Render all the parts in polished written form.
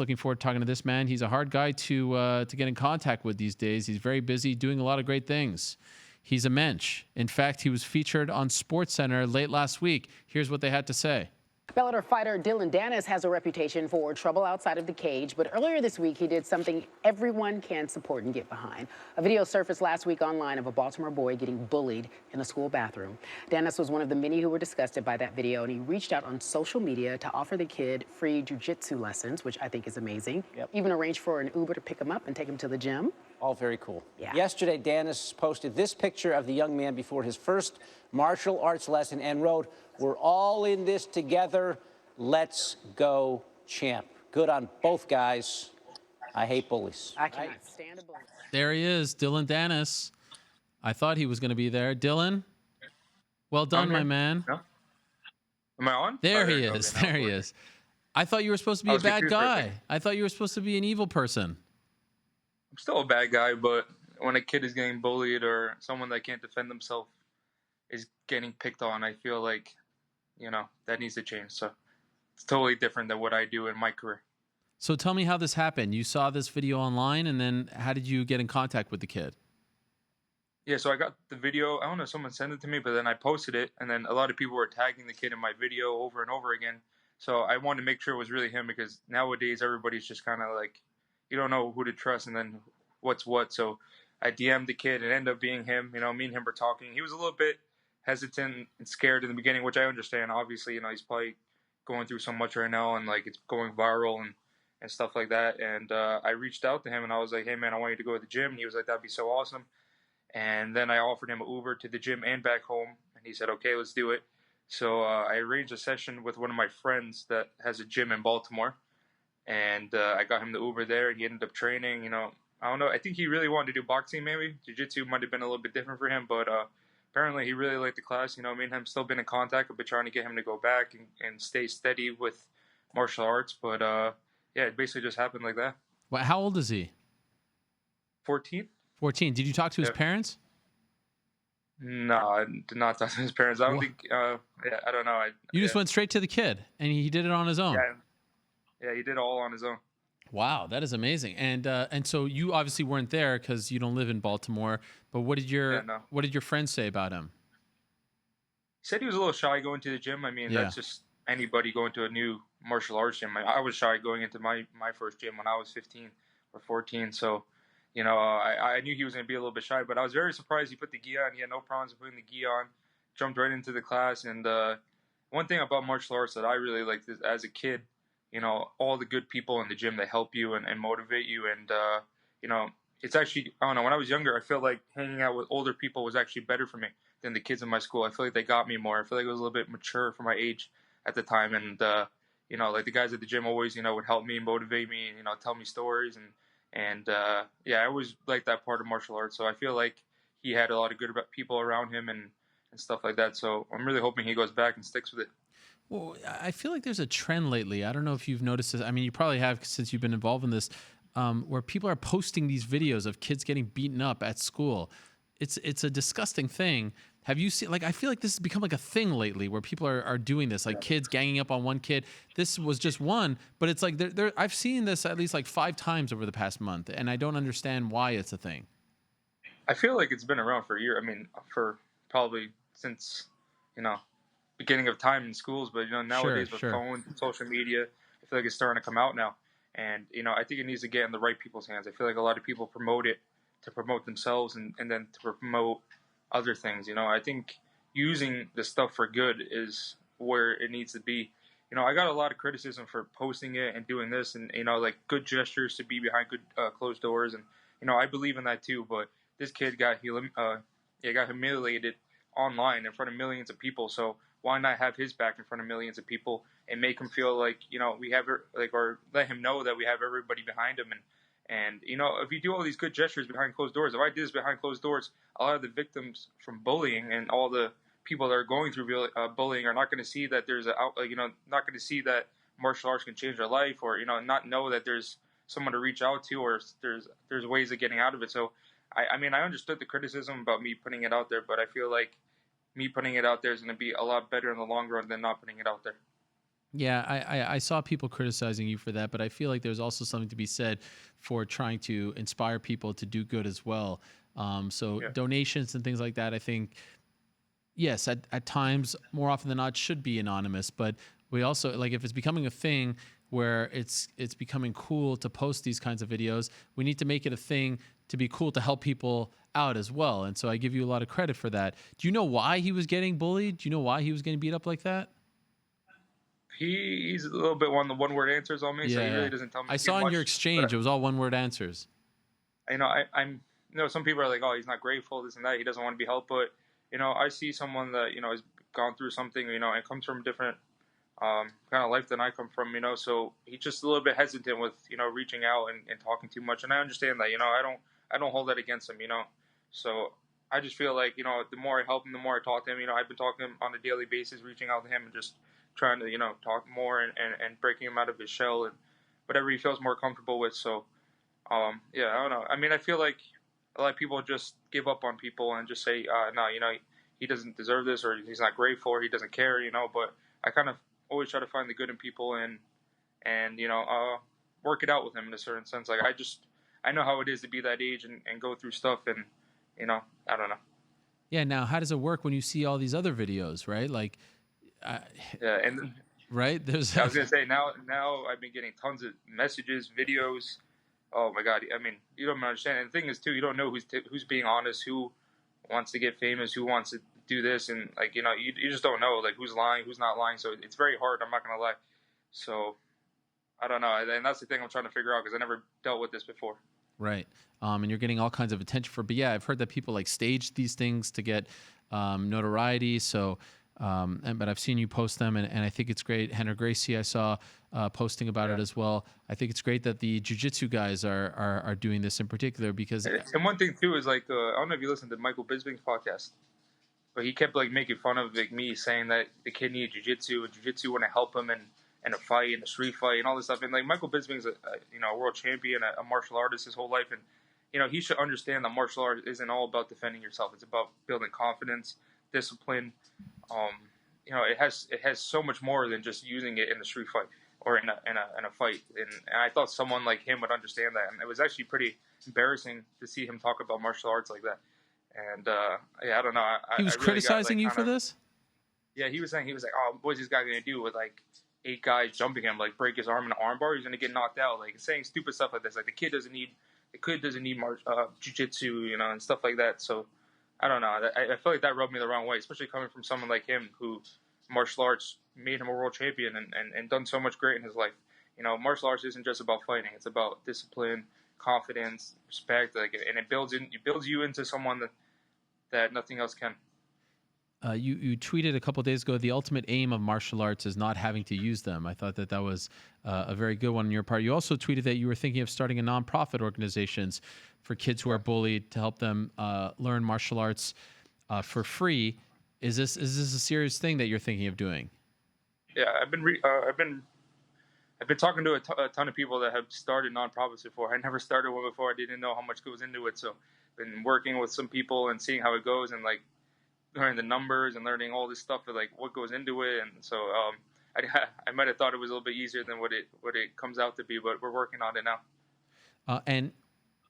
Looking forward to talking to this man. He's a hard guy to get in contact with these days. He's very busy doing a lot of great things. He's a mensch. In fact, he was featured on SportsCenter late last week. Here's what they had to say. Bellator fighter Dillon Danis has a reputation for trouble outside of the cage, but earlier this week he did something everyone can support and get behind. A video surfaced last week online of a Baltimore boy getting bullied in a school bathroom. Danis was one of the many who were disgusted by that video, and he reached out on social media to offer the kid free jiu-jitsu lessons, which I think is amazing. Yep. Even arranged for an Uber to pick him up and take him to the gym. All very cool. Yeah. Yesterday, Danis posted this picture of the young man before his first martial arts lesson and wrote, "We're all in this together. Let's go, champ." Good on both guys. I hate bullies. I cannot stand a bully. There he is, Dillon Danis. I thought he was going to be there. Dillon, well done, my man. No? Am I on? There Oh, he okay, is. no, There he is. I thought you were supposed to be I a was bad confused for a guy. second. I thought you were supposed to be an evil person. I'm still a bad guy, but when a kid is getting bullied or someone that can't defend themselves is getting picked on, I feel like, that needs to change. So it's totally different than what I do in my career. So tell me how this happened. You saw this video online, and then how did you get in contact with the kid? Yeah, so I got the video. I don't know, someone sent it to me, but then I posted it, and then a lot of people were tagging the kid in my video over and over again. So I wanted to make sure it was really him, because nowadays everybody's just kind of like, you don't know who to trust and then what's what. So I DM'd the kid, and it ended up being him. Me and him were talking. He was a little bit hesitant and scared in the beginning, which I understand. Obviously, he's probably going through so much right now, and like it's going viral and stuff like that. And I reached out to him, and I was like, "Hey man, I want you to go to the gym." And he was like, "That'd be so awesome." And then I offered him an Uber to the gym and back home, and he said, "Okay, let's do it." So I arranged a session with one of my friends that has a gym in Baltimore, and I got him the Uber there. He ended up training. I don't know. I think he really wanted to do boxing, maybe. Jiu-jitsu might have been a little bit different for him, but apparently he really liked the class. Me and him still been in contact. I've been trying to get him to go back and stay steady with martial arts. But, yeah, it basically just happened like that. Well, how old is he? 14? 14. Did you talk to his parents? No, I did not talk to his parents. I don't think, I don't know. You just went straight to the kid, and he did it on his own. Yeah, he did it all on his own. Wow, that is amazing. And so you obviously weren't there because you don't live in Baltimore. But what did your friends say about him? He said he was a little shy going to the gym. That's just anybody going to a new martial arts gym. I was shy going into my first gym when I was 15 or 14. So, I knew he was going to be a little bit shy, but I was very surprised he put the gi on. He had no problems putting the gi on, jumped right into the class. And one thing about martial arts that I really liked is, as a kid, all the good people in the gym, they help you and motivate you. And, it's actually, I don't know, when I was younger, I feel like hanging out with older people was actually better for me than the kids in my school. I feel like they got me more. I feel like it was a little bit mature for my age at the time. And, like the guys at the gym always, would help me, motivate me, and, tell me stories. And I always liked that part of martial arts. So I feel like he had a lot of good people around him and stuff like that. So I'm really hoping he goes back and sticks with it. Well, I feel like there's a trend lately. I don't know if you've noticed this. You probably have since you've been involved in this, where people are posting these videos of kids getting beaten up at school. It's a disgusting thing. Have you seen, I feel like this has become like a thing lately where people are doing this, like kids ganging up on one kid. This was just one, but it's like I've seen this at least like 5 times over the past month, and I don't understand why it's a thing. I feel like it's been around for a year. For probably since, beginning of time in schools, but nowadays with phones and social media, I feel like it's starting to come out now. And I think it needs to get in the right people's hands. I feel like a lot of people promote it to promote themselves and then to promote other things. I think using the stuff for good is where it needs to be. I got a lot of criticism for posting it and doing this, and good gestures to be behind good closed doors, and I believe in that too. But this kid got humiliated online in front of millions of people. So why not have his back in front of millions of people and make him feel like, we have, or let him know that we have everybody behind him. And if you do all these good gestures behind closed doors, if I did this behind closed doors, a lot of the victims from bullying and all the people that are going through bullying are not going to see that there's not going to see that martial arts can change their life, or, not know that there's someone to reach out to, or there's ways of getting out of it. So, I understood the criticism about me putting it out there, but I feel like me putting it out there is going to be a lot better in the long run than not putting it out there. Yeah, I saw people criticizing you for that, but I feel like there's also something to be said for trying to inspire people to do good as well. So donations and things like that, I think, yes, at times, more often than not, should be anonymous. But we also, like, if it's becoming a thing where it's becoming cool to post these kinds of videos, we need to make it a thing to be cool to help people out as well. And so I give you a lot of credit for that. Do you know why he was getting bullied? Do you know why he was getting beat up like that? He's a little bit one word answers on me, so he really doesn't tell me. I saw in your exchange, it was all one word answers. I'm some people are like, oh, he's not grateful, this and that, he doesn't want to be helped, but I see someone that has gone through something, and comes from a different kind of life than I come from, so he's just a little bit hesitant with reaching out and talking too much, and I understand that. I don't hold that against him, so I just feel like the more I help him, the more I talk to him. I've been talking to him on a daily basis, reaching out to him and just trying to talk more and breaking him out of his shell and whatever he feels more comfortable with. So I don't know. I mean, I feel like a lot of people just give up on people and just say, no, he doesn't deserve this, or he's not grateful, or he doesn't care, but I kind of always try to find the good in people and work it out with him in a certain sense. Like, I know how it is to be that age and go through stuff, and I don't know. Yeah. Now, how does it work when you see all these other videos, right? Like, and right. There's. I was gonna say now I've been getting tons of messages, videos. Oh my God! I mean, you don't understand. And the thing is, too, you don't know who's being honest, who wants to get famous, who wants to do this, and like you just don't know like who's lying, who's not lying. So it's very hard. I'm not gonna lie. So I don't know, and that's the thing I'm trying to figure out because I never dealt with this before. Right. And you're getting all kinds of attention for. But yeah, I've heard that people like stage these things to get notoriety. So. But I've seen you post them, and I think it's great. Henry Gracie, I saw posting about it as well. I think it's great that the jiu-jitsu guys are doing this in particular because. And one thing too is like I don't know if you listened to Michael Bisping's podcast, but he kept like making fun of like me saying that the kid needed jiu-jitsu and jiu-jitsu want to help him in a fight, in a street fight, and all this stuff. And like Michael Bisping's a world champion, a martial artist his whole life, and he should understand that martial art isn't all about defending yourself. It's about building confidence, discipline. It has so much more than just using it in the street fight or in a fight. And I thought someone like him would understand that. And it was actually pretty embarrassing to see him talk about martial arts like that. And I don't know. He was criticizing you for this? Yeah, he was saying, oh, what's this guy gonna do with like 8 guys jumping him, like break his arm in an arm bar? He's gonna get knocked out. Like saying stupid stuff like this. Like the kid doesn't need jiu-jitsu, and stuff like that. So. I don't know. I feel like that rubbed me the wrong way, especially coming from someone like him who martial arts made him a world champion and done so much great in his life. Martial arts isn't just about fighting. It's about discipline, confidence, respect, and it builds you into someone that nothing else can. You tweeted a couple of days ago, the ultimate aim of martial arts is not having to use them. I thought that was a very good one on your part. You also tweeted that you were thinking of starting a nonprofit organizations for kids who are bullied to help them learn martial arts for free. Is this a serious thing that you're thinking of doing? Yeah, I've been talking to a ton of people that have started nonprofits before. I never started one before. I didn't know how much goes into it. So been working with some people and seeing how it goes and like learning the numbers and learning all this stuff of like what goes into it. And so I might have thought it was a little bit easier than what it comes out to be, but we're working on it now. And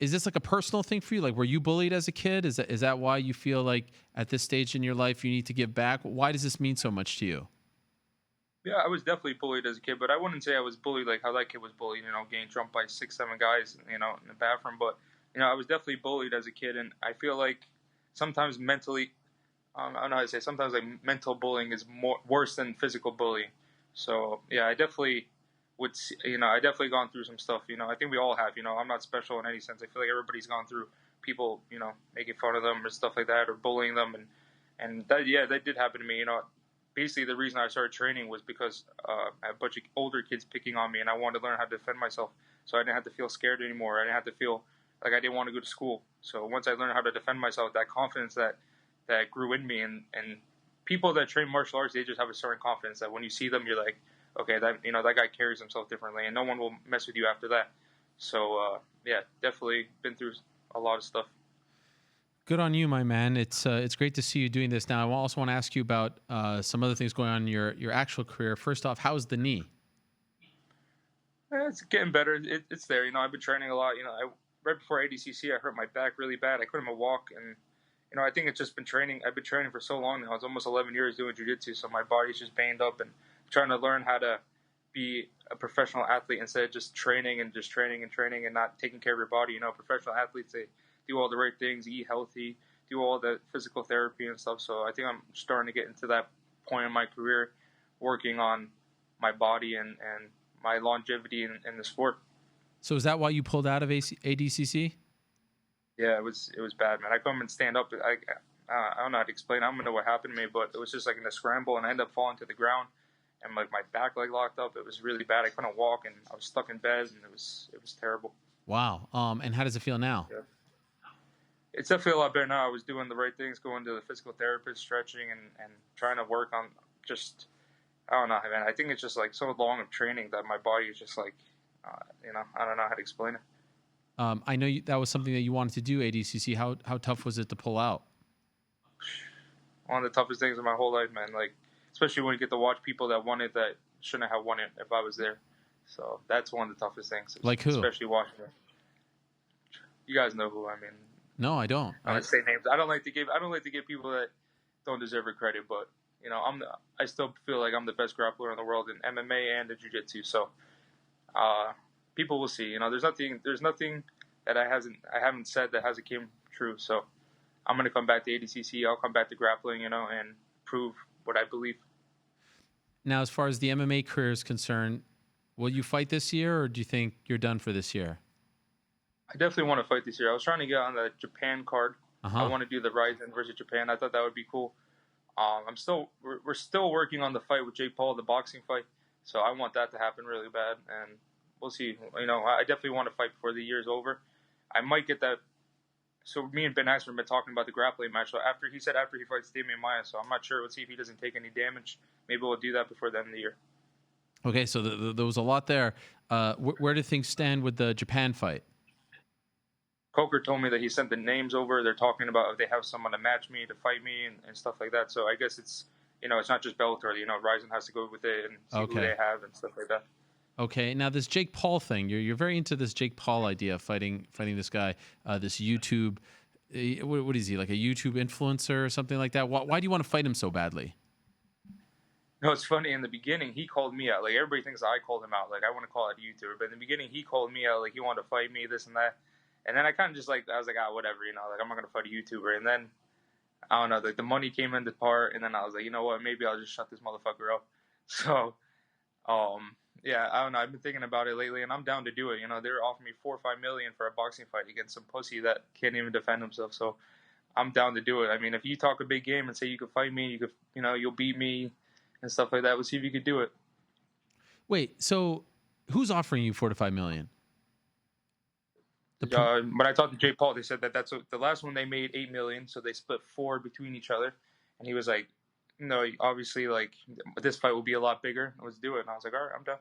is this like a personal thing for you? Like, were you bullied as a kid? Is that why you feel like at this stage in your life you need to give back? Why does this mean so much to you? Yeah, I was definitely bullied as a kid, but I wouldn't say I was bullied like how that kid was bullied, getting jumped by 6-7 guys, in the bathroom. But, I was definitely bullied as a kid, and I feel like sometimes mentally, I don't know how to say, sometimes like mental bullying is worse than physical bullying. So, yeah, I definitely I definitely gone through some stuff, I think we all have, I'm not special in any sense. I feel like everybody's gone through people, making fun of them or stuff like that or bullying them. And that did happen to me, Basically, the reason I started training was because I had a bunch of older kids picking on me, and I wanted to learn how to defend myself. So I didn't have to feel scared anymore. I didn't have to feel like I didn't want to go to school. So once I learned how to defend myself, that confidence that grew in me, and people that train martial arts, they just have a certain confidence that when you see them, you're like, okay, that guy carries himself differently, and no one will mess with you after that. So definitely been through a lot of stuff. Good on you, my man. It's great to see you doing this. Now, I also want to ask you about some other things going on in your actual career. First off, how's the knee? It's getting better. It's there. I've been training a lot. Right before ADCC, I hurt my back really bad. I couldn't even walk, and I think it's just been training. I've been training for so long now. It's almost 11 years doing jiu-jitsu, so my body's just banged up, and trying to learn how to be a professional athlete instead of just training and not taking care of your body. Professional athletes, they do all the right things, eat healthy, do all the physical therapy and stuff. So I think I'm starting to get into that point in my career, working on my body and my longevity in the sport. So is that why you pulled out of ADCC? Yeah, it was bad, man. I couldn't even stand up. I don't know how to explain. I don't know what happened to me, but it was just like in a scramble, and I ended up falling to the ground, and like my back leg locked up. It was really bad. I couldn't walk, and I was stuck in bed, and it was terrible. Wow. And how does it feel now? Yeah. It's definitely a lot better now. I was doing the right things, going to the physical therapist, stretching, and trying to work on just, I don't know, man. I think it's just like so long of training that my body is just like, I don't know how to explain it. I know that was something that you wanted to do, ADCC. How tough was it to pull out? One of the toughest things in my whole life, man. Like, especially when you get to watch people that won it that shouldn't have won it if I was there. So that's one of the toughest things. Like who? Especially watching it. You guys know who I mean. No, I don't. I don't say names. I don't like to give people that don't deserve it credit, but I still feel like I'm the best grappler in the world in MMA and in jiu-jitsu. So people will see. There's nothing that I haven't said that hasn't came true. So I'm gonna come back to ADCC. I'll come back to grappling, and prove what I believe. Now, as far as the MMA career is concerned, will you fight this year, or do you think you're done for this year? I definitely want to fight this year. I was trying to get on the Japan card. I want to do the Ryzen versus Japan. I thought that would be cool. We're still working on the fight with Jake Paul, the boxing fight. So I want that to happen really bad, and we'll see. I definitely want to fight before the year's over. I might get that. So me and Ben Askren have been talking about the grappling match. So after he fights Demian Maia, so I'm not sure. We'll see if he doesn't take any damage. Maybe we'll do that before the end of the year. Okay, so there was a lot there. Where do things stand with the Japan fight? Coker told me that he sent the names over. They're talking about if they have someone to match me, to fight me, and stuff like that. So I guess it's not just Bellator. Ryzen has to go with it and see who they have and stuff like that. Okay, now this Jake Paul thing, you're very into this Jake Paul idea of fighting this guy, this YouTube. What is he, like a YouTube influencer or something like that? Why do you want to fight him so badly? No, it's funny. In the beginning, he called me out. Like everybody thinks I called him out. Like I want to call it a YouTuber, but in the beginning, he called me out. Like he wanted to fight me, this and that. And then I kind of just I was like, whatever, like I'm not gonna fight a YouTuber. And then I don't know, like the money came into part, and then I was like, you know what, maybe I'll just shut this motherfucker up. So, yeah, I don't know. I've been thinking about it lately, and I'm down to do it. They're offering me $4 or $5 million for a boxing fight against some pussy that can't even defend himself. So, I'm down to do it. I mean, if you talk a big game and say you could fight me, you could, you'll beat me and stuff like that. We'll see if you could do it. Wait, so who's offering you $4 to $5 million? When I talked to Jake Paul, they said that's the last one they made $8 million, so they split $4 between each other. And he was like, "No, obviously, like this fight will be a lot bigger. Let's do it." And I was like, "All right, I'm down."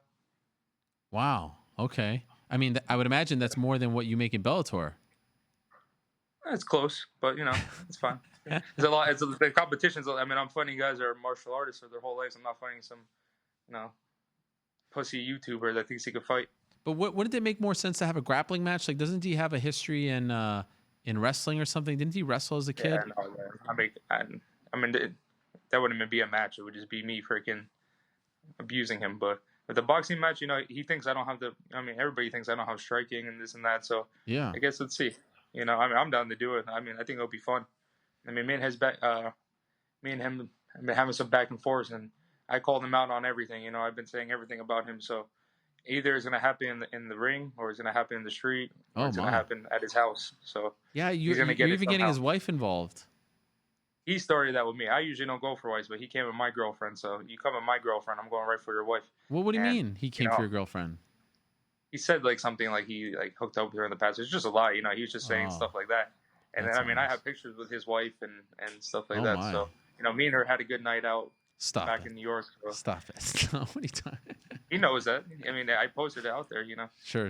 Wow. Okay. I mean, I would imagine that's more than what you make in Bellator. It's close, but it's fine. It's a lot. The competition's. I mean, I'm fighting guys that are martial artists for their whole lives. I'm not fighting some, pussy YouTuber that thinks he could fight. But wouldn't it make more sense to have a grappling match? Like, doesn't he have a history in wrestling or something? Didn't he wrestle as a kid? Yeah, no, I mean, that wouldn't even be a match. It would just be me freaking abusing him. But with the boxing match, he thinks I don't have the. I mean, everybody thinks I don't have striking and this and that. So yeah, I guess let's see. I mean, I'm down to do it. I mean, I think it'll be fun. I mean, me and him have been having some back and forth, and I called him out on everything. I've been saying everything about him. So either it's going to happen in the ring, or it's going to happen in the street, or it's going to happen at his house. So yeah, you're even getting his wife involved. He started that with me. I usually don't go for wives, but he came with my girlfriend. So you come with my girlfriend, I'm going right for your wife. Well, what do you mean he came for your girlfriend? He said something like he hooked up with her in the past. It's just a lie, he was just saying stuff like that. And then I have pictures with his wife and stuff like that. My. So me and her had a good night out back in New York. So. Stop it! What are you talking? He knows that. I mean, I posted it out there. Sure.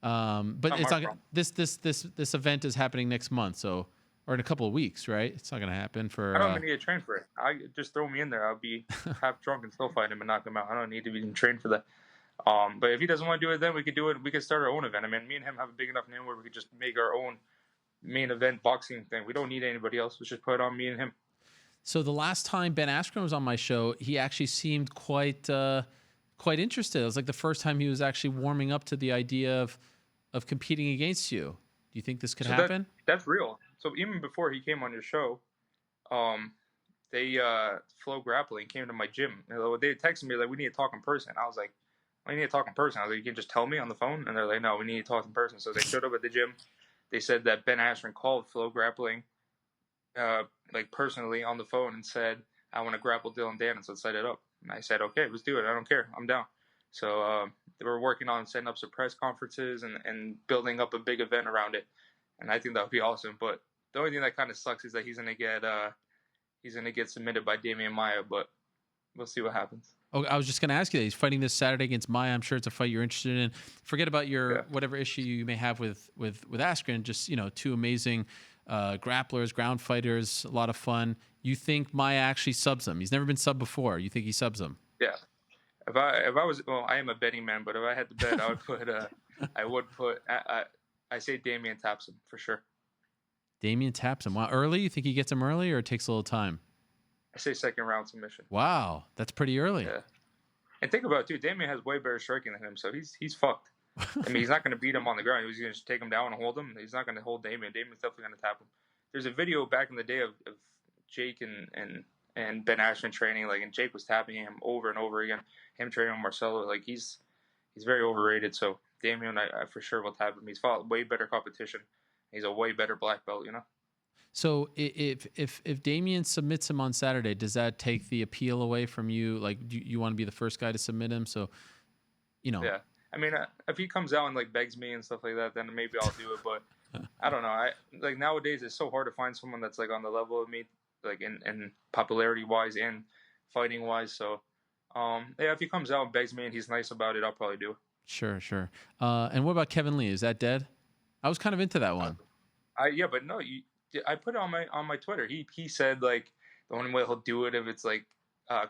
But it's not. This event is happening next month. So or in a couple of weeks, right? It's not going to happen for. I don't even need to train for it. I just throw me in there. I'll be half drunk and still fight him and knock him out. I don't need to be trained for that. But if he doesn't want to do it, then we could do it. We could start our own event. I mean, me and him have a big enough name where we could just make our own main event boxing thing. We don't need anybody else. Let's just put it on me and him. So the last time Ben Askren was on my show, he actually seemed quite interested. It was like the first time he was actually warming up to the idea of competing against you. Do you think this could happen? That's real. So even before he came on your show, they Flow Grappling came to my gym. They texted me like, we need to talk in person. I was like, we need to talk in person. I was like, you can just tell me on the phone? And they're like, no, we need to talk in person. So they showed up at the gym. They said that Ben Askren called Flow Grappling like personally on the phone and said, I want to grapple Dillon Danis, let's set it up. And I said, okay, let's do it. I don't care. I'm down. So they were working on setting up some press conferences and building up a big event around it. And I think that would be awesome. But the only thing that kind of sucks is that he's gonna get submitted by Demian Maia, but we'll see what happens. Oh, I was just going to ask you that. He's fighting this Saturday against Maia. I'm sure it's a fight you're interested in. Forget about your whatever issue you may have with Asken. Just, two amazing grapplers, ground fighters, a lot of fun. You think Maia actually subs him? He's never been subbed before. You think he subs him? Yeah. If I was, well, I am a betting man, but if I had to bet, I would put I say Demian taps him for sure. Demian taps him. Wow, early? You think he gets him early, or it takes a little time? I say second round submission. Wow, that's pretty early. Yeah. And think about it, too. Demian has way better striking than him, so he's fucked. I mean, he's not going to beat him on the ground. He's going to just take him down and hold him. He's not going to hold Demian. Demian's definitely going to tap him. There's a video back in the day of Jake and Ben Askren training, like, and Jake was tapping him over and over again. Him training with Marcelo, like, he's very overrated. So Demian, I for sure will tap him. He's fought way better competition. He's a way better black belt, So if Demian submits him on Saturday, does that take the appeal away from you? Like, do you want to be the first guy to submit him? So, Yeah. I mean, if he comes out and like begs me and stuff like that, then maybe I'll do it. But I don't know. Like nowadays, it's so hard to find someone that's like on the level of me, like in popularity wise and fighting wise. So, if he comes out and begs me and he's nice about it, I'll probably do it. Sure. And what about Kevin Lee? Is that dead? I was kind of into that one. But no, I put it on my Twitter. He said like the only way he'll do it if it's like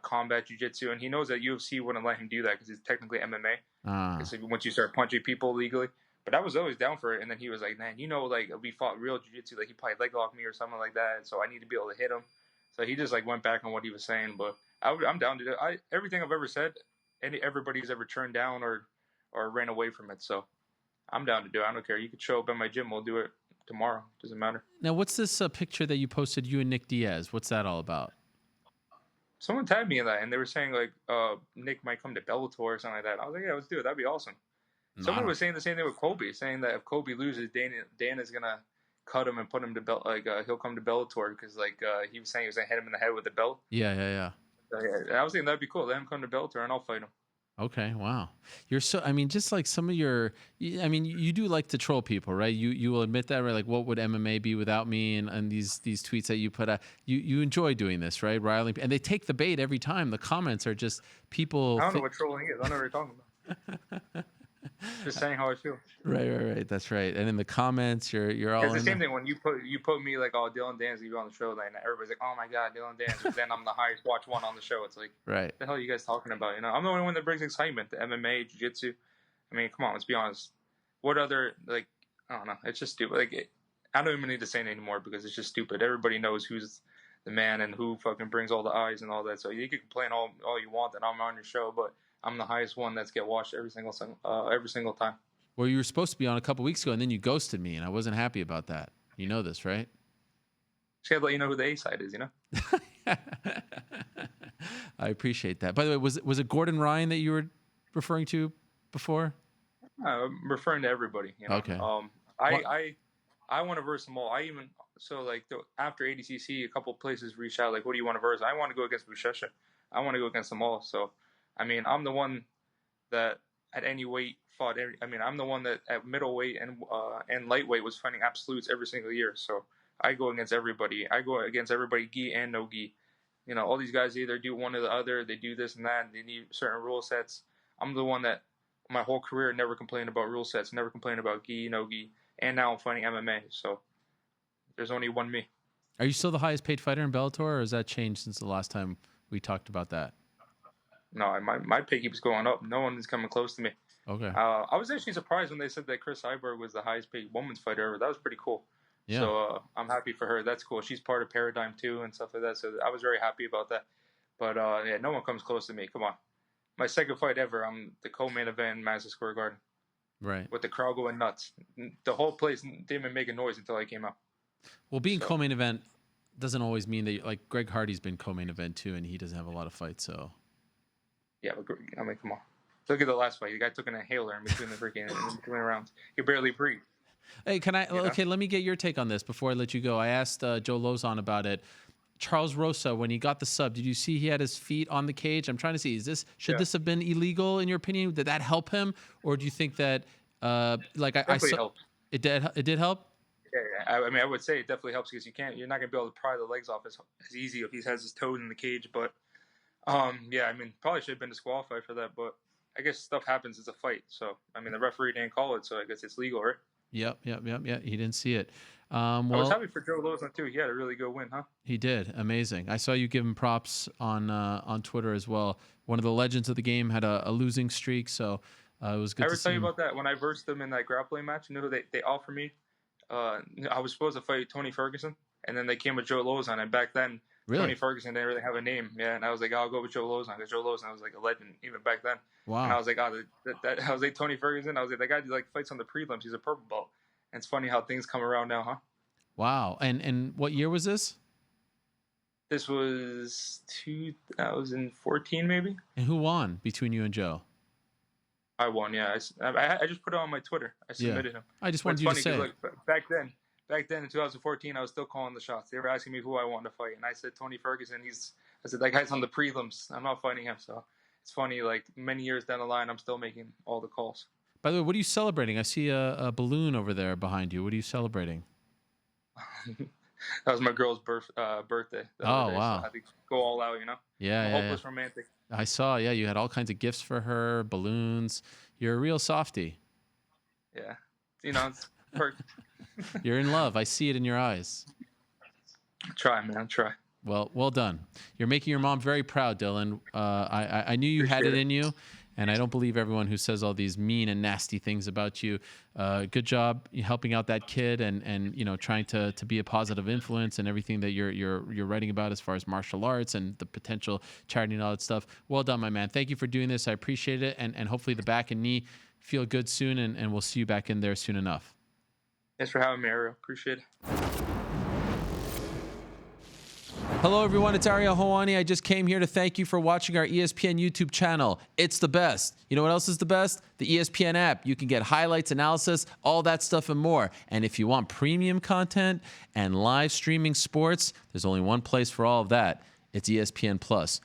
combat jiu-jitsu, and he knows that UFC wouldn't let him do that because it's technically MMA. It's like once you start punching people legally. But I was always down for it, and then he was like, man, like if we fought real jiu-jitsu, like he probably leg locked me or something like that, and so I need to be able to hit him. So he just like went back on what he was saying, but I'm down to do it. Everything I've ever said, everybody's ever turned down or ran away from it, so I'm down to do it. I don't care. You could show up at my gym. We'll do it tomorrow. Doesn't matter. Now, what's this picture that you posted, you and Nick Diaz? What's that all about? Someone tagged me in that, and they were saying, like, Nick might come to Bellator or something like that. I was like, yeah, let's do it. That'd be awesome. Someone was saying the same thing with Kobe, saying that if Kobe loses, Dana's going to cut him and put him to he'll come to Bellator because, he was saying he was going to hit him in the head with a belt. Yeah. So, yeah. I was thinking that'd be cool. Let him come to Bellator, and I'll fight him. Okay, wow. You're just like some of you do like to troll people, right? You will admit that, right? Like, what would MMA be without me? And these tweets that you put out, you enjoy doing this, right? Riling, and they take the bait every time. The comments are just people. I don't know what trolling is. I don't know what you're talking about. Just saying how I feel. Right. That's right. And in the comments, you're all. It's the same thing when you put me like, oh, Dillon Danis you on the show, and everybody's like, oh my god, Dillon Danis. Then I'm the highest watch one on the show. It's like, right. What the hell are you guys talking about? I'm the only one that brings excitement to MMA, jiu-jitsu. I mean, come on, let's be honest. What other I don't know. It's just stupid. Like, I don't even need to say it anymore because it's just stupid. Everybody knows who's the man and who fucking brings all the eyes and all that. So you can complain all you want that I'm on your show, but I'm the highest one that's get watched every single time. Well, you were supposed to be on a couple weeks ago, and then you ghosted me, and I wasn't happy about that. You know this, right? Just gotta let you know who the A side is, I appreciate that. By the way, was it Gordon Ryan that you were referring to before? I'm referring to everybody. Okay. I want to verse them all. After ADCC, a couple places reached out like, "What do you want to verse?" I want to go against Buchecha. I want to go against them all. So. I mean, I'm the one that at any weight fought. I'm the one that at middleweight and lightweight was fighting absolutes every single year. So I go against everybody. I go against everybody, gi and no gi. All these guys either do one or the other. They do this and that. They need certain rule sets. I'm the one that my whole career never complained about rule sets, never complained about gi, no gi, and now I'm fighting MMA. So there's only one me. Are you still the highest paid fighter in Bellator, or has that changed since the last time we talked about that? No, my pay keeps going up. No one is coming close to me. Okay. I was actually surprised when they said that Chris Cyborg was the highest paid women's fighter ever. That was pretty cool. Yeah. So I'm happy for her. That's cool. She's part of Paradigm too and stuff like that. So I was very happy about that. But yeah, no one comes close to me. Come on. My second fight ever, I'm the co-main event in Madison Square Garden. Right. With the crowd going nuts. The whole place didn't even make a noise until I came out. Well, being co-main event doesn't always mean that, like, Greg Hardy's been co-main event too, and he doesn't have a lot of fights, so. Yeah, but I mean, come on. Look at the last fight. The guy took an inhaler in between the freaking in between rounds. He barely breathed. Hey, can I? Okay, let me get your take on this before I let you go. I asked Joe Lozon about it. Charles Rosa, when he got the sub, did you see he had his feet on the cage? I'm trying to see, should this have been illegal in your opinion? Did that help him, or do you think that I saw helped. It did help? Yeah. I mean, I would say it definitely helps because you're not gonna be able to pry the legs off as easy if he has his toes in the cage. But yeah, I mean, probably should have been disqualified for that. But I guess stuff happens. It's a fight, so I mean, the referee didn't call it, so I guess it's legal, right? Yep. He didn't see it. I was happy for Joe Lozon too. He had a really good win, huh? He did. Amazing. I saw you give him props on Twitter as well. One of the legends of the game had a losing streak, so it was good. I ever tell you about that when I versed them in that grappling match? You know who they offered me? I was supposed to fight Tony Ferguson, and then they came with Joe Lozon, and back then Tony Ferguson didn't really have a name. Yeah, and I was like, I'll go with Joe Lozon because Joe Lozon was like a legend even back then. Wow. And I was like, I was like Tony Ferguson. I was like, that guy like fights on the prelims. He's a purple belt. And it's funny how things come around now, huh? Wow. And what year was this? This was 2014, maybe. And who won between you and Joe? I won, yeah. I just put it on my Twitter. I submitted him. I just wanted you to say. Look, back then in 2014, I was still calling the shots. They were asking me who I wanted to fight, and I said Tony Ferguson. I said that guy's on the prelims. I'm not fighting him. So it's funny. Like many years down the line, I'm still making all the calls. By the way, what are you celebrating? I see a balloon over there behind you. What are you celebrating? That was my girl's birthday. Oh, day, wow. So I had to go all out, you know? Yeah, hopeless romantic. I saw, you had all kinds of gifts for her, balloons. You're a real softie. Yeah. You know, it's perfect. You're in love. I see it in your eyes. Try, man. Try. Well done. You're making your mom very proud, Dillon. I knew you had it in you, and I don't believe everyone who says all these mean and nasty things about you. Good job helping out that kid and trying to be a positive influence and everything that you're writing about as far as martial arts and the potential charity and all that stuff. Well done, my man. Thank you for doing this. I appreciate it, and hopefully the back and knee feel good soon, and we'll see you back in there soon enough. Thanks for having me, Ariel. Appreciate it. Hello, everyone. It's Ariel Helwani. I just came here to thank you for watching our ESPN YouTube channel. It's the best. You know what else is the best? The ESPN app. You can get highlights, analysis, all that stuff and more. And if you want premium content and live streaming sports, there's only one place for all of that. It's ESPN Plus.